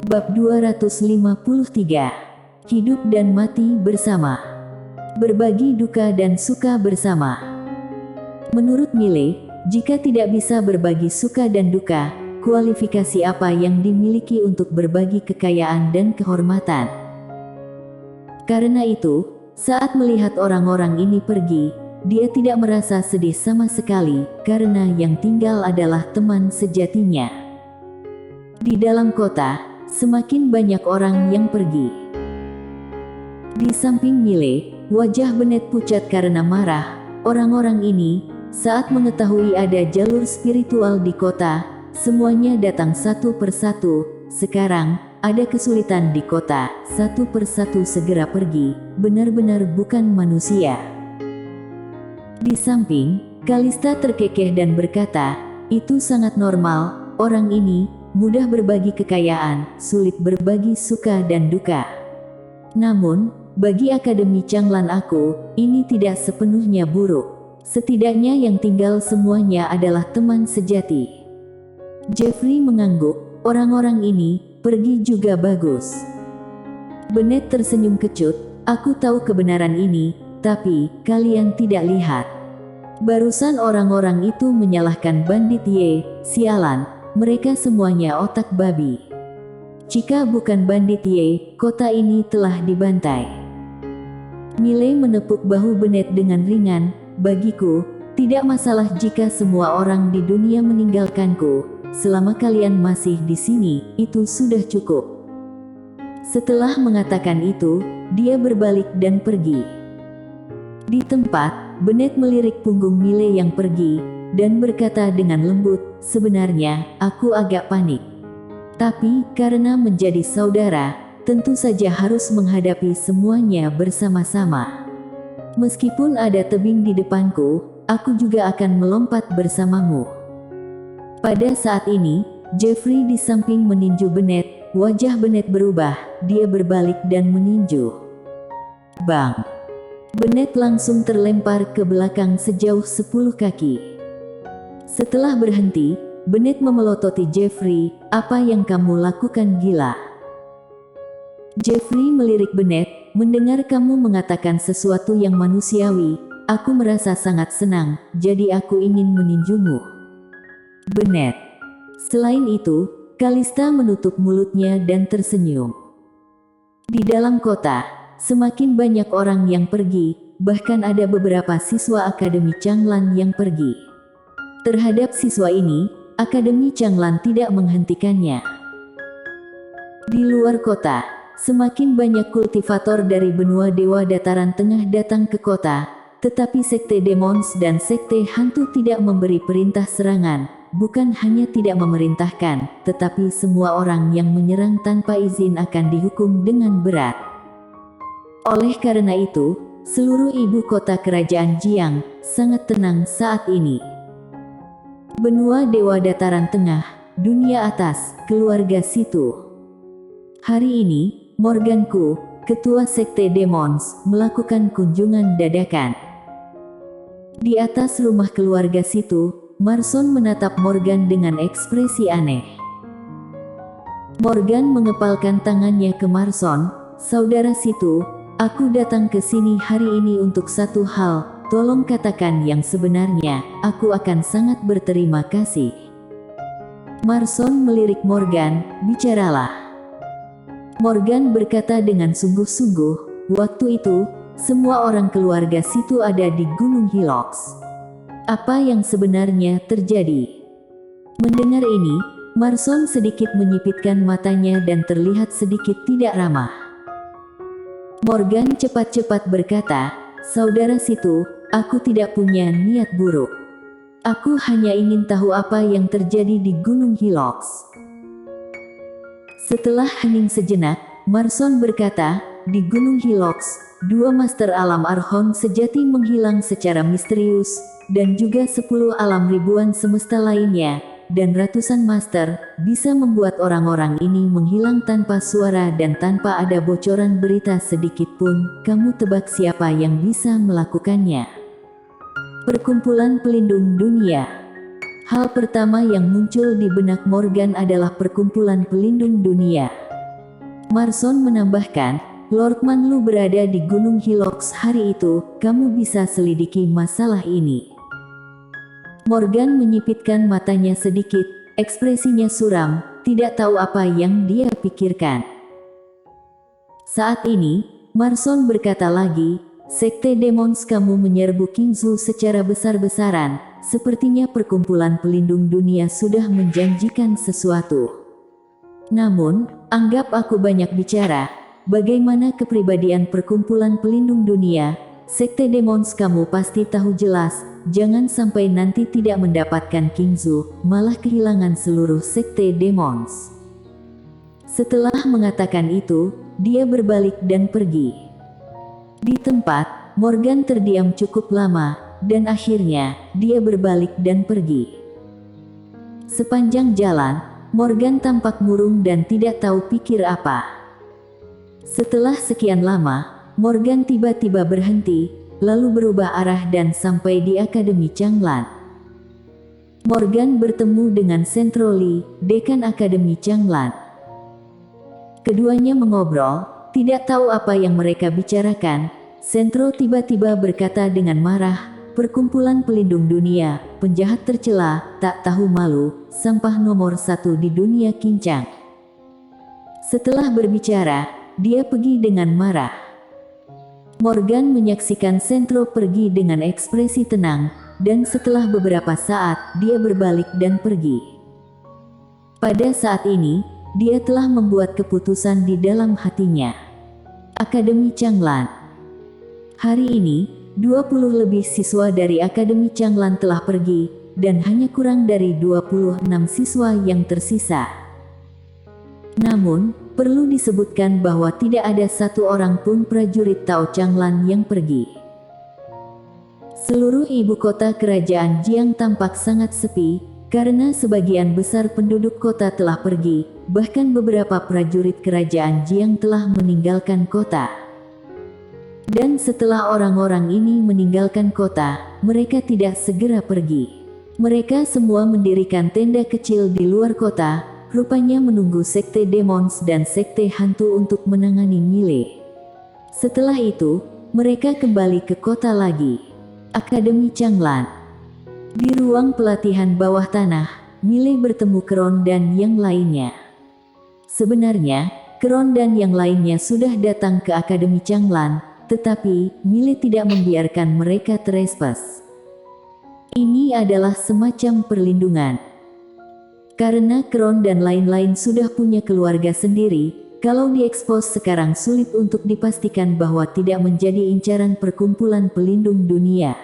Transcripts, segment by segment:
Bab 253. Hidup dan mati bersama. Berbagi duka dan suka bersama. Menurut Mille, jika tidak bisa berbagi suka dan duka, kualifikasi apa yang dimiliki untuk berbagi kekayaan dan kehormatan? Karena itu, saat melihat orang-orang ini pergi, dia tidak merasa sedih sama sekali, karena yang tinggal adalah teman sejatinya. Di dalam kota, semakin banyak orang yang pergi. Di samping Mille, wajah Bennett pucat karena marah. Orang-orang ini, saat mengetahui ada jalur spiritual di kota, semuanya datang satu persatu. Sekarang, ada kesulitan di kota, satu persatu segera pergi, benar-benar bukan manusia. Di samping, Kalista terkekeh dan berkata, itu sangat normal, orang ini mudah berbagi kekayaan, sulit berbagi suka dan duka. Namun, bagi Akademi Changlan aku, ini tidak sepenuhnya buruk. Setidaknya yang tinggal semuanya adalah teman sejati. Jeffrey mengangguk, orang-orang ini pergi juga bagus. Bennett tersenyum kecut, aku tahu kebenaran ini, tapi kalian tidak lihat. Barusan orang-orang itu menyalahkan bandit Ye, sialan. Mereka semuanya otak babi. Jika bukan bandit Ye, kota ini telah dibantai. Mille menepuk bahu Bennett dengan ringan, bagiku, tidak masalah jika semua orang di dunia meninggalkanku. Selama kalian masih di sini, itu sudah cukup. Setelah mengatakan itu, dia berbalik dan pergi. Di tempat, Bennett melirik punggung Mille yang pergi, dan berkata dengan lembut, sebenarnya, aku agak panik. Tapi, karena menjadi saudara, tentu saja harus menghadapi semuanya bersama-sama. Meskipun ada tebing di depanku, aku juga akan melompat bersamamu. Pada saat ini, Jeffrey di samping meninju Bennett, wajah Bennett berubah, dia berbalik dan meninju. Bang! Bennett langsung terlempar ke belakang sejauh 10 kaki. Setelah berhenti, Bennett memelototi Jeffrey, apa yang kamu lakukan gila? Jeffrey melirik Bennett, mendengar kamu mengatakan sesuatu yang manusiawi, aku merasa sangat senang, jadi aku ingin meninjumu. Bennett. Selain itu, Kalista menutup mulutnya dan tersenyum. Di dalam kota, semakin banyak orang yang pergi, bahkan ada beberapa siswa Akademi Changlan yang pergi. Terhadap siswa ini, Akademi Changlan tidak menghentikannya. Di luar kota, semakin banyak kultivator dari benua Dewa Dataran Tengah datang ke kota, tetapi Sekte Demons dan Sekte Hantu tidak memberi perintah serangan, bukan hanya tidak memerintahkan, tetapi semua orang yang menyerang tanpa izin akan dihukum dengan berat. Oleh karena itu, seluruh ibu kota kerajaan Jiang sangat tenang saat ini. Benua Dewa Dataran Tengah, dunia atas, keluarga situ. Hari ini, Morganku, ketua Sekte Demons, melakukan kunjungan dadakan. Di atas rumah keluarga situ, Marson menatap Morgan dengan ekspresi aneh. Morgan mengepalkan tangannya ke Marson, saudara situ, aku datang ke sini hari ini untuk satu hal. Tolong katakan yang sebenarnya, aku akan sangat berterima kasih. Marson melirik Morgan, bicaralah. Morgan berkata dengan sungguh-sungguh, waktu itu, semua orang keluarga situ ada di Gunung Hilox. Apa yang sebenarnya terjadi? Mendengar ini, Marson sedikit menyipitkan matanya dan terlihat sedikit tidak ramah. Morgan cepat-cepat berkata, saudara situ, aku tidak punya niat buruk. Aku hanya ingin tahu apa yang terjadi di Gunung Hilox. Setelah hening sejenak, Marson berkata, di Gunung Hilox, 2 master alam Arhon sejati menghilang secara misterius, dan juga 10 alam ribuan semesta lainnya, dan ratusan master, bisa membuat orang-orang ini menghilang tanpa suara dan tanpa ada bocoran berita sedikit pun. Kamu tebak siapa yang bisa melakukannya? Perkumpulan Pelindung Dunia. Hal pertama yang muncul di benak Morgan adalah Perkumpulan Pelindung Dunia. Marson menambahkan, Lord Manlu berada di Gunung Hilox hari itu, kamu bisa selidiki masalah ini. Morgan menyipitkan matanya sedikit, ekspresinya suram, tidak tahu apa yang dia pikirkan. Saat ini, Marson berkata lagi, Sekte Demons kamu menyerbu Qingzu secara besar-besaran, sepertinya perkumpulan pelindung dunia sudah menjanjikan sesuatu. Namun, anggap aku banyak bicara, bagaimana kepribadian perkumpulan pelindung dunia, Sekte Demons kamu pasti tahu jelas, jangan sampai nanti tidak mendapatkan Qingzu, malah kehilangan seluruh Sekte Demons. Setelah mengatakan itu, dia berbalik dan pergi. Di tempat, Morgan terdiam cukup lama, dan akhirnya, dia berbalik dan pergi. Sepanjang jalan, Morgan tampak murung dan tidak tahu pikir apa. Setelah sekian lama, Morgan tiba-tiba berhenti, lalu berubah arah dan sampai di Akademi Changlan. Morgan bertemu dengan Sentro Li, dekan Akademi Changlan. Keduanya mengobrol, tidak tahu apa yang mereka bicarakan. Sentro tiba-tiba berkata dengan marah, Perkumpulan Pelindung Dunia, penjahat tercela, tak tahu malu, sampah nomor 1 di dunia Qincang. Setelah berbicara, dia pergi dengan marah. Morgan menyaksikan Sentro pergi dengan ekspresi tenang, dan setelah beberapa saat, dia berbalik dan pergi. Pada saat ini, dia telah membuat keputusan di dalam hatinya. Akademi Changlan. Hari ini, 20 lebih siswa dari Akademi Changlan telah pergi, dan hanya kurang dari 26 siswa yang tersisa. Namun, perlu disebutkan bahwa tidak ada satu orang pun prajurit Tao Changlan yang pergi. Seluruh ibu kota kerajaan Jiang tampak sangat sepi, karena sebagian besar penduduk kota telah pergi, bahkan beberapa prajurit kerajaan Jiang telah meninggalkan kota. Dan setelah orang-orang ini meninggalkan kota, mereka tidak segera pergi. Mereka semua mendirikan tenda kecil di luar kota, rupanya menunggu Sekte Demons dan Sekte Hantu untuk menangani Mile. Setelah itu, mereka kembali ke kota lagi. Akademi Changlan. Di ruang pelatihan bawah tanah, Mile bertemu Kron dan yang lainnya. Sebenarnya, Kron dan yang lainnya sudah datang ke Akademi Changlan, tetapi Mile tidak membiarkan mereka trespass. Ini adalah semacam perlindungan. Karena Kron dan lain-lain sudah punya keluarga sendiri, kalau diekspos sekarang sulit untuk dipastikan bahwa tidak menjadi incaran perkumpulan pelindung dunia.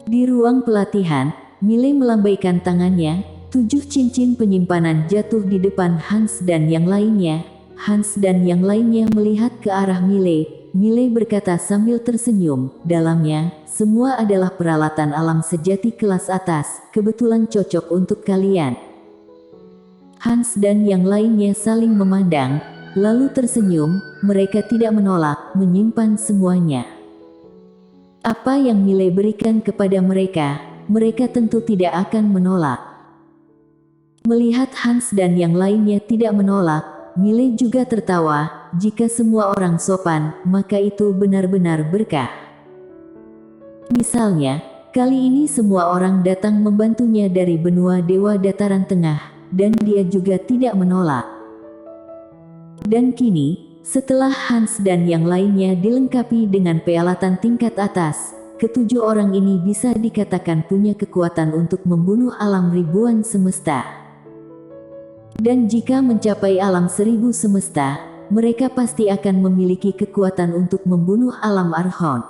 Di ruang pelatihan, Mile melambaikan tangannya, 7 cincin penyimpanan jatuh di depan Hans dan yang lainnya. Hans dan yang lainnya melihat ke arah Mile. Mile berkata sambil tersenyum, dalamnya, semua adalah peralatan alam sejati kelas atas, kebetulan cocok untuk kalian. Hans dan yang lainnya saling memandang, lalu tersenyum, mereka tidak menolak, menyimpan semuanya. Apa yang Mile berikan kepada mereka, mereka tentu tidak akan menolak. Melihat Hans dan yang lainnya tidak menolak, Mile juga tertawa, jika semua orang sopan, maka itu benar-benar berkah. Misalnya, kali ini semua orang datang membantunya dari benua Dewa Dataran Tengah, dan dia juga tidak menolak. Dan kini, setelah Hans dan yang lainnya dilengkapi dengan peralatan tingkat atas, ketujuh orang ini bisa dikatakan punya kekuatan untuk membunuh alam ribuan semesta. Dan jika mencapai alam 1000 semesta, mereka pasti akan memiliki kekuatan untuk membunuh alam Archon.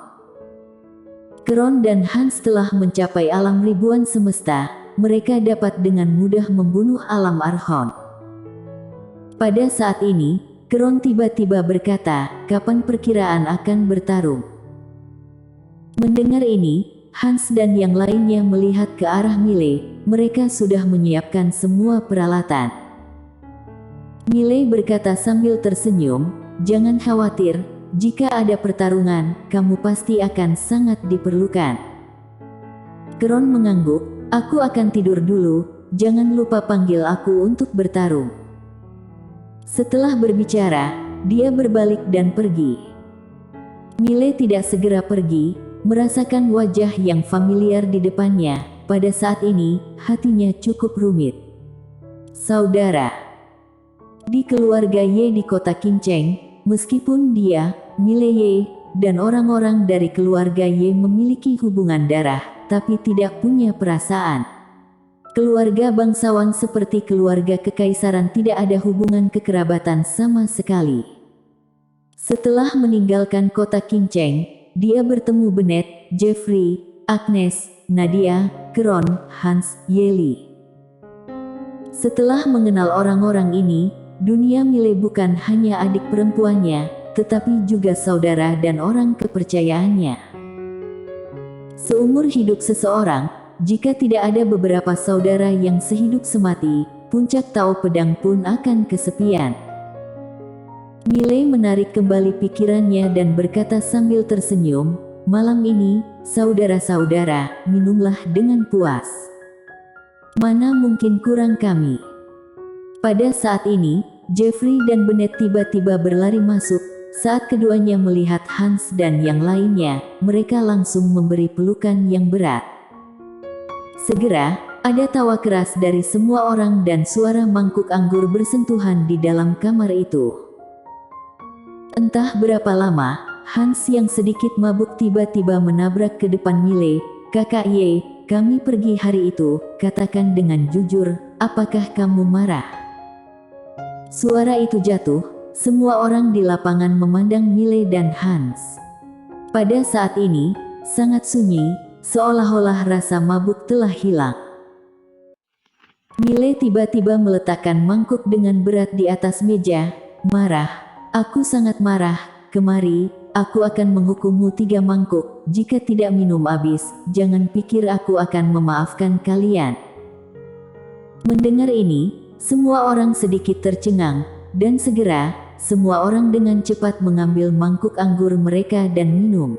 Kron dan Hans telah mencapai alam ribuan semesta, mereka dapat dengan mudah membunuh alam Archon. Pada saat ini, Kron tiba-tiba berkata, kapan perkiraan akan bertarung? Mendengar ini, Hans dan yang lainnya melihat ke arah Mile, mereka sudah menyiapkan semua peralatan. Mile berkata sambil tersenyum, jangan khawatir, jika ada pertarungan, kamu pasti akan sangat diperlukan. Kron mengangguk, aku akan tidur dulu, jangan lupa panggil aku untuk bertarung. Setelah berbicara, dia berbalik dan pergi. Mile tidak segera pergi, merasakan wajah yang familiar di depannya. Pada saat ini, hatinya cukup rumit. Saudara. Di keluarga Ye di kota Qingcheng, meskipun dia, Mile Ye, dan orang-orang dari keluarga Ye memiliki hubungan darah, tapi tidak punya perasaan. Keluarga bangsawan seperti keluarga kekaisaran tidak ada hubungan kekerabatan sama sekali. Setelah meninggalkan kota Qingcheng, dia bertemu Bennett, Jeffrey, Agnes, Nadia, Keron, Hans, Yeli. Setelah mengenal orang-orang ini, dunia Mile bukan hanya adik perempuannya, tetapi juga saudara dan orang kepercayaannya. Seumur hidup seseorang, jika tidak ada beberapa saudara yang sehidup semati, puncak Tao Pedang pun akan kesepian. Mile menarik kembali pikirannya dan berkata sambil tersenyum, "Malam ini, saudara-saudara, minumlah dengan puas. Mana mungkin kurang kami." Pada saat ini, Jeffrey dan Bennett tiba-tiba berlari masuk. Saat keduanya melihat Hans dan yang lainnya, mereka langsung memberi pelukan yang berat. Segera, ada tawa keras dari semua orang dan suara mangkuk anggur bersentuhan di dalam kamar itu. Entah berapa lama, Hans yang sedikit mabuk tiba-tiba menabrak ke depan Mile. "Kakak Ye, kami pergi hari itu, katakan dengan jujur, apakah kamu marah?" Suara itu jatuh. Semua orang di lapangan memandang Mile dan Hans. Pada saat ini, sangat sunyi, seolah-olah rasa mabuk telah hilang. Mile tiba-tiba meletakkan mangkuk dengan berat di atas meja. "Marah, aku sangat marah. Kemari, aku akan menghukummu 3 mangkuk. Jika tidak minum habis, jangan pikir aku akan memaafkan kalian." Mendengar ini, semua orang sedikit tercengang, dan segera, semua orang dengan cepat mengambil mangkuk anggur mereka dan minum.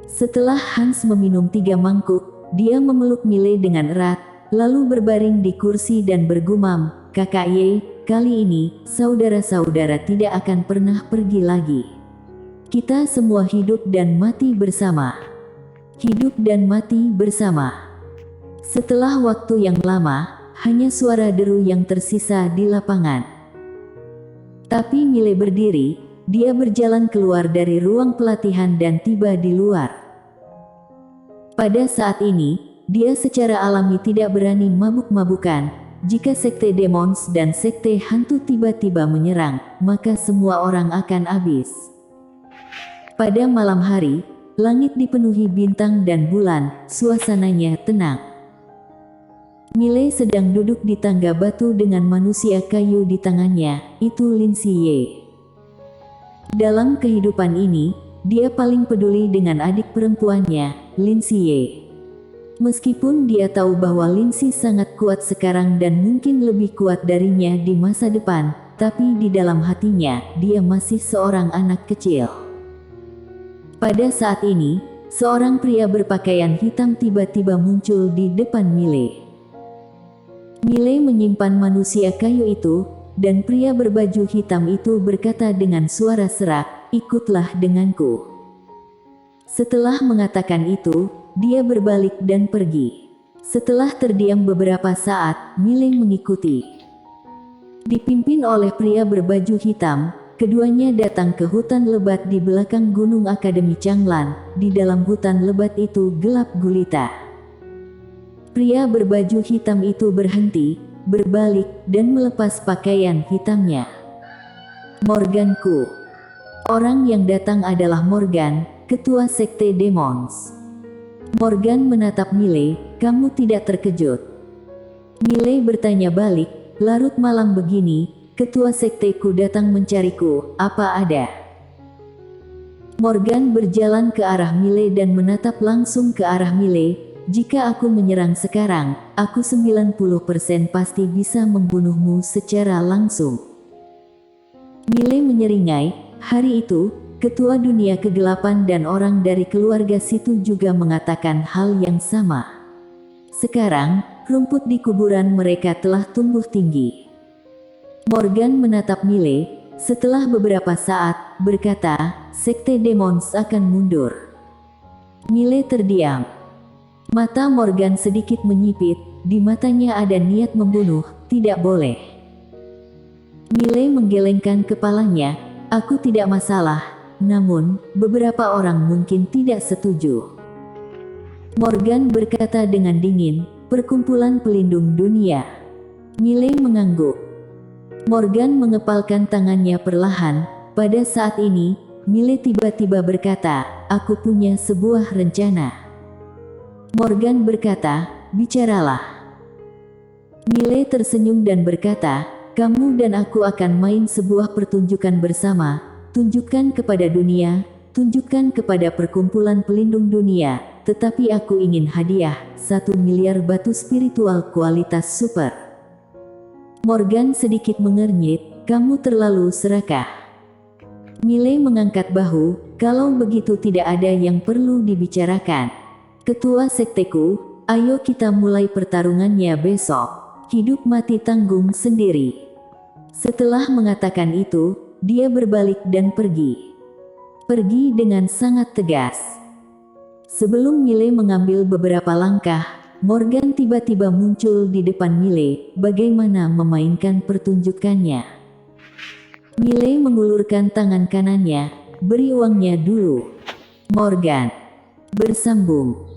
Setelah Hans meminum 3 mangkuk, dia memeluk Mile dengan erat, lalu berbaring di kursi dan bergumam, "Kakak Ye, kali ini, saudara-saudara tidak akan pernah pergi lagi. Kita semua hidup dan mati bersama. Hidup dan mati bersama." Setelah waktu yang lama, hanya suara deru yang tersisa di lapangan. Tapi Mile berdiri, dia berjalan keluar dari ruang pelatihan dan tiba di luar. Pada saat ini, dia secara alami tidak berani mabuk-mabukan. Jika sekte demons dan sekte hantu tiba-tiba menyerang, maka semua orang akan habis. Pada malam hari, langit dipenuhi bintang dan bulan, suasananya tenang. Mile sedang duduk di tangga batu dengan manusia kayu di tangannya, itu Lin Siye. Dalam kehidupan ini, dia paling peduli dengan adik perempuannya, Lin Siye. Meskipun dia tahu bahwa Lin Si sangat kuat sekarang dan mungkin lebih kuat darinya di masa depan, tapi di dalam hatinya, dia masih seorang anak kecil. Pada saat ini, seorang pria berpakaian hitam tiba-tiba muncul di depan Mile. Mile menyimpan manusia kayu itu, dan pria berbaju hitam itu berkata dengan suara serak, "Ikutlah denganku." Setelah mengatakan itu, dia berbalik dan pergi. Setelah terdiam beberapa saat, Mile mengikuti. Dipimpin oleh pria berbaju hitam, keduanya datang ke hutan lebat di belakang Gunung Akademi Changlan. Di dalam hutan lebat itu gelap gulita. Pria berbaju hitam itu berhenti, berbalik, dan melepas pakaian hitamnya. "Morganku." Orang yang datang adalah Morgan, ketua sekte demons. Morgan menatap Mile, "Kamu tidak terkejut?" Mile bertanya balik, "Larut malam begini, ketua sekteku datang mencariku, apa ada?" Morgan berjalan ke arah Mile dan menatap langsung ke arah Mile. "Jika aku menyerang sekarang, aku 90% pasti bisa membunuhmu secara langsung." Mile menyeringai. Hari itu, ketua dunia kegelapan dan orang dari keluarga situ juga mengatakan hal yang sama. Sekarang, rumput di kuburan mereka telah tumbuh tinggi. Morgan menatap Mile, setelah beberapa saat, berkata, Sekte Demons akan mundur. Mile terdiam. Mata Morgan sedikit menyipit, di matanya ada niat membunuh, tidak boleh. Mile menggelengkan kepalanya, aku tidak masalah, namun, beberapa orang mungkin tidak setuju. Morgan berkata dengan dingin, perkumpulan pelindung dunia. Mile mengangguk. Morgan mengepalkan tangannya perlahan. Pada saat ini, Mile tiba-tiba berkata, aku punya sebuah rencana. Morgan berkata, bicaralah. Mile tersenyum dan berkata, kamu dan aku akan main sebuah pertunjukan bersama. Tunjukkan kepada dunia, tunjukkan kepada perkumpulan pelindung dunia, tetapi aku ingin hadiah, 1 miliar batu spiritual kualitas super. Morgan sedikit mengernyit, kamu terlalu serakah. Mile mengangkat bahu, kalau begitu tidak ada yang perlu dibicarakan. Ketua sekteku, ayo kita mulai pertarungannya besok. Hidup mati tanggung sendiri. Setelah mengatakan itu, dia berbalik dan pergi. Pergi dengan sangat tegas. Sebelum Mile mengambil beberapa langkah, Morgan tiba-tiba muncul di depan Mile, bagaimana memainkan pertunjukannya. Mile mengulurkan tangan kanannya, beri uangnya dulu. Morgan bersambung.